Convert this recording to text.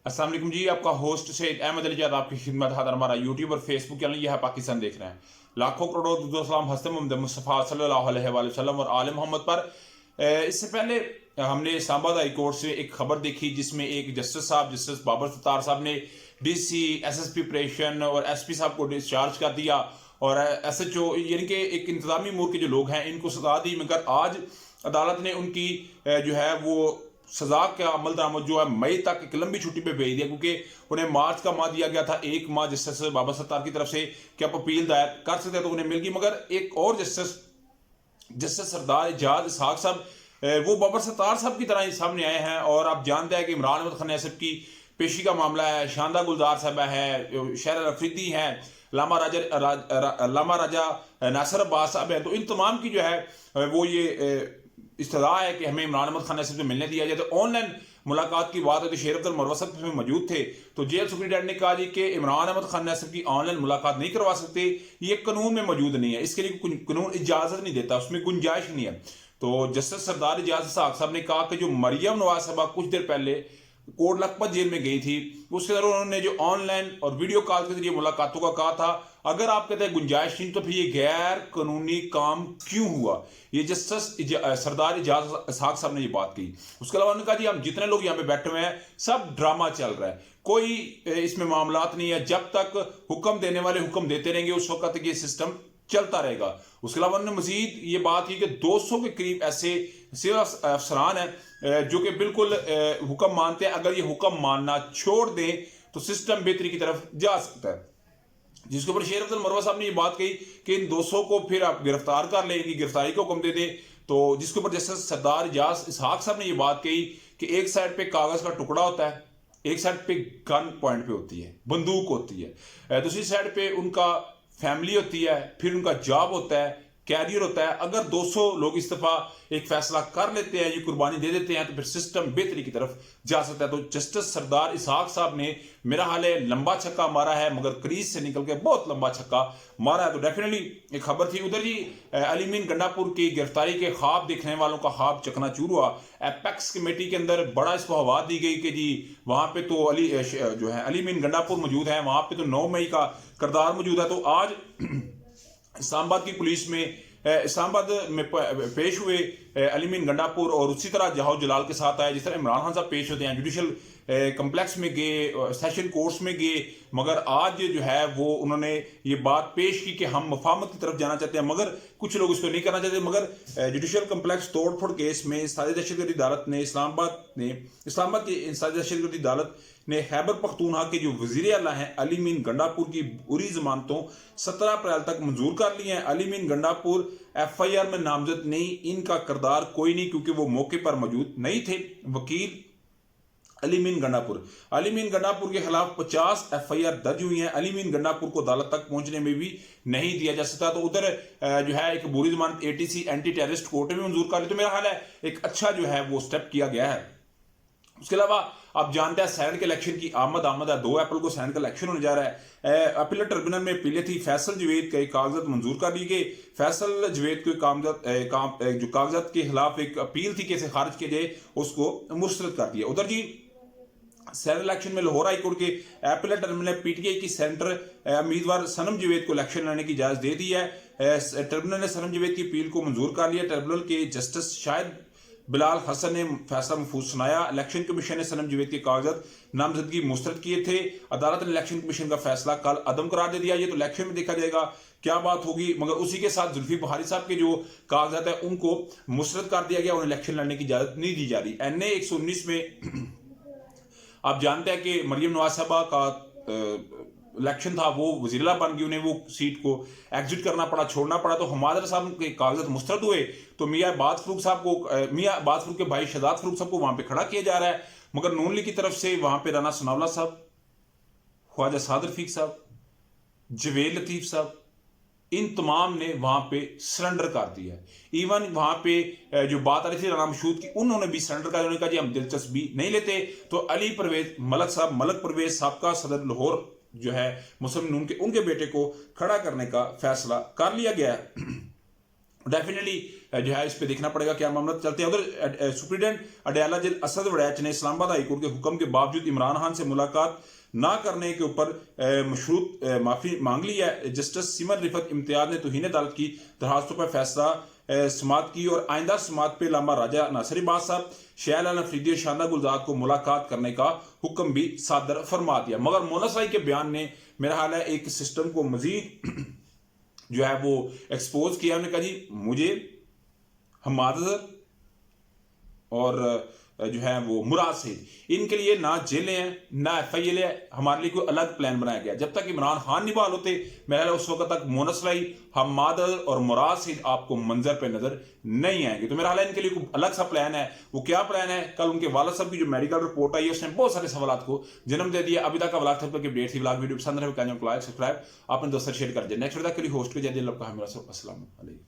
अस्सलाम वालेकुम जी, आपका होस्ट सैयद अहमद अली जाद आपकी खिदमत हाजिर। हमारा यूट्यूब और फेसबुक चैनल यह है पाकिस्तान देख रहे हैं। लाखों करोड़ों दुरूद सलाम हज़रत मोहम्मद मुस्तफ़ा सल्लल्लाहु अलैहि वसल्लम और आले मोहम्मद पर। इससे पहले हमने इस्लामाबाद हाई कोर्ट से एक खबर देखी जिसमें एक जस्टिस साहब, जस्टिस बाबर सत्तार साहब ने डीसी, एसएसपी ऑपरेशन और एसपी साहब को डिस्चार्ज कर दिया और एसएचओ यानी कि एक इंतजामी अमूर के जो लोग हैं इनको सजा दी। मगर आज अदालत ने उनकी जो है वो सजा का अमल दरामद जो है मई तक एक लंबी छुट्टी पे भेज दिया, क्योंकि उन्हें मार्च का माह दिया गया था, एक माह जस्टिस बाबर सत्तार की तरफ से कि आप अपील दायर कर सकते हैं, तो उन्हें मिल गई। मगर एक और जस्टिस सरदार एजाज इसहाक साहब वो बाबर सत्तार साहब की तरह ही सामने आए हैं। और आप जानते हैं कि इमरान अहमद खान साहब की पेशी का मामला है, शानदा गुलजार साहब है, शहर अफरीदी हैं, लामा राजा नासिर अब्बास साहब हैं। तो इन तमाम की जो है वो ये इस्तदा है कि हमें इमरान अहमद खान से मिलने दिया जाए। तो ऑनलाइन मुलाकात की बात है तो शेर अब्दुल मरवा साहब इसमें मौजूद थे, तो जेल सुप्रीडेंट ने कहा जी कि इमरान अहमद खान की ऑनलाइन मुलाकात नहीं करवा सकते, ये कानून में मौजूद नहीं है, इसके लिए कानून इजाजत नहीं देता, उसमें गुंजाइश नहीं है। तो जस्टिस सरदार एजाज इसहाक साहब ने कहा कि जो मरियम नवाज साहबा कुछ देर पहले कोट लखपत जेल में गई थी, उसके अंदर उन्होंने जो ऑनलाइन और वीडियो कॉल के जरिए मुलाकातों का कहा था, अगर आप कहते हैं गुंजाइश नहीं तो फिर ये गैर कानूनी काम क्यों हुआ? ये जस्टिस सरदार एजाज इसहाक साहब ने ये बात की। उसके अलावा उन्होंने कहा जी हम जितने लोग यहाँ पे बैठे हुए हैं सब ड्रामा चल रहा है, कोई इसमें मामलात नहीं है, जब तक हुक्म देने वाले हुक्म देते रहेंगे उस वक्त तक ये सिस्टम चलता रहेगा। उसके अलावा उन्होंने मजीद ये बात की कि 200 के करीब ऐसे सिविल अफसरान हैं जो कि बिल्कुल हुक्म मानते हैं, अगर ये हुक्म मानना छोड़ दें तो सिस्टम बेहतरी की तरफ जा सकता है। जिसके ऊपर शेर अब्दुल मरवा साहब ने ये बात कही कि इन 200 को फिर आप गिरफ्तार कर लें, इनकी गिरफ्तारी को हुक्म दे दें। तो जिसके ऊपर जस्टिस सरदार एजाज इसहाक साहब ने ये बात कही कि एक साइड पे कागज का टुकड़ा होता है, एक साइड पे गन पॉइंट पे होती है, बंदूक होती है, दूसरी साइड पे उनका फैमिली होती है, फिर उनका जॉब होता है, कैरियर होता है। अगर 200 लोग इस दफा एक फैसला कर लेते हैं, ये कुर्बानी दे देते हैं, तो फिर सिस्टम बेहतरी की तरफ जा सकता है। तो जस्टिस सरदार इसहाक साहब ने मेरा हाल है लंबा छक्का मारा है, मगर क्रीज से निकल के बहुत लंबा छक्का मारा है। तो डेफिनेटली एक खबर थी उधर जी अलीमीन गंडापुर की गिरफ्तारी के ख्वाब देखने वालों का ख्वाब चकनाचूर हुआ। एपेक्स कमेटी के अंदर बड़ा इसको हवा दी गई कि जी वहां पे तो जो है अलीमीन गंडापुर मौजूद है, वहां पे तो 9 मई का किरदार मौजूद है। तो आज इस्लामाबाद की पुलिस में इस्लामाबाद में पेश हुए अलीमीन गंडापुर और उसी तरह जहाओ जलाल के साथ आए, जिस तरह इमरान खान साहब पेश होते हैं, जुडिशल कम्प्लेक्स में गए, सेशन कोर्ट्स में गए। मगर आज जो है वो उन्होंने ये बात पेश की कि हम मफाहमत की तरफ जाना चाहते हैं, मगर कुछ लोग इसको नहीं करना चाहते। मगर जुडिशल कम्प्लेक्स तोड़फोड़ केस में साजिश दहशतगर्दी अदालत ने इस्लामाबाद की साजिश दहशतगर्दी अदालत ने खैबर पख्तूनख्वा के जो वजीर आला हैं अलीमीन गंडापुर की बुरी जमानतों 17 अप्रैल तक मंजूर कर ली हैं। अलीमीन गंडापुर FIR में नामजद नहीं, इनका किरदार कोई नहीं क्योंकि वो मौके पर मौजूद नहीं थे। वकील अलीमीन गंडापुर के खिलाफ 50 FIR दर्ज हुई हैं। अलीमीन गंडापुर को अदालत तक पहुंचने में भी नहीं दिया जा सकता। तो उधर जो है एक बुरी जमानत ATC एंटी टेररिस्ट कोर्ट में मंजूर कर ली। तो मेरा ख्याल है एक अच्छा जो है वो स्टेप किया गया है। उसके अलावा आप जानते हैं सैनेट के इलेक्शन की आमद है, 2 अप्रैल को सैनेट का इलेक्शन होने जा रहा है। अपीलेट ट्रिब्यूनल में अपीलें थी, फैसल जवेद के कागजात मंजूर कर लिए गए। फैसल जवेद के जो कागजात के खिलाफ एक अपील थी कि इसे खारिज किया जाए, उसको मुस्तरद कर दिया। उधर जी सैनेट इलेक्शन में लाहौर हाईकोर्ट के अपीलेट ट्रिब्यूनल ने PTI की सेंटर उम्मीदवार सनम जवेद को इलेक्शन लड़ने की इजाजत दे दी है। ट्रिब्यूनल ने सनम जवेद की अपील को मंजूर कर लिया। ट्रिब्यूनल के जस्टिस शाहिद बिलाल हसन ने फैसला महफूज सुनाया। इलेक्शन कमीशन ने सनम जवेद के कागजात नामजदगी मुस्तरद किए थे। अदालत ने इलेक्शन कमीशन का फैसला कल अदम करार दे दिया। ये तो इलेक्शन में देखा जाएगा क्या बात होगी, मगर उसी के साथ जुल्फी बहारी साहब के जो कागजात है उनको मुस्तरद कर दिया गया, उन्हें इलेक्शन लड़ने की इजाजत नहीं दी जा रही। NA 119 में आप जानते हैं कि मरियम नवाज साहबा का इलेक्शन था, वो वज़ीर-ए-आला बन गई, उन्हें वो सीट को एग्जिट करना पड़ा, छोड़ना पड़ा। तो हमादर साहब के कागजात मुस्तरद हुए, तो मियाँ अब्बास फ़ारूक के भाई शहजाद फ़ारूक साहब को वहाँ पे खड़ा किया जा रहा है। मगर नून लीग की तरफ से वहाँ पे राना सनाउल्लाह साहब, ख्वाजा साद रफीक साहब, जवेद लतीफ़ साहब, इन तमाम ने वहाँ पे सरेंडर कर दिया है। इवन वहाँ पे जो बात आ रही थी राना मशहूद की, उन्होंने भी सरेंडर कर दिया। उन्होंने कहा जी हम दिलचस्पी नहीं लेते। तो अली परवेज मलक परवेज साहब सदर लाहौर जो है मुस्लिम नून के उनके बेटे को खड़ा करने का फैसला कर लिया गया है। डेफिनेटली जो है इस पे देखना पड़ेगा क्या मामला चलते हैं। उधर सुप्रीडेंट अडयाला जेल असद वड़ैच ने इस्लामाबाद हाई कोर्ट के हुक्म के बावजूद इमरान खान से मुलाकात ना करने के ऊपर मशरूत माफी मांग ली है। जस्टिस सिमर रिफत इम्तियाज ने तौहीन अदालत की दरखास्तों पर फैसला समात की और आइंदा समात पे लामा राजा नासिर बाज साहब, शैल आलम अफरीदी और शानदार गुलजाद को मुलाकात करने का हुक्म भी सादर फरमा दिया। मगर मोनस के बयान ने मेरा हाल है एक सिस्टम को मजीद जो है वो एक्सपोज किया। उन्होंने कहा जी मुझे हमाद और जो है वो मुराद से इनके लिए ना जेलें हैं ना FIA है, हमारे लिए कोई अलग प्लान बनाया गया। जब तक इमरान खान नहीं बहाल होते मेरा उस वक्त तक मोनसराई, हमाद और मुराद से आपको मंजर पे नजर नहीं आएंगे। तो मेरा हाल इनके लिए कोई अलग सा प्लान है। वो क्या प्लान है? कल उनके वालिद साहब की जो मेडिकल रिपोर्ट आई है उसने बहुत सारे सवालात को जन्म दे दिया। अभी तक का व्लॉग था कि अपडेट थी। व्लॉग वीडियो पसंद है लाइक सब्सक्राइब अपने दोस्तों शेयर कर दिया। नेक्स्ट वीडियो के लिए होस्ट को जय दिल आपका हमें। अस्सलाम वालेकुम।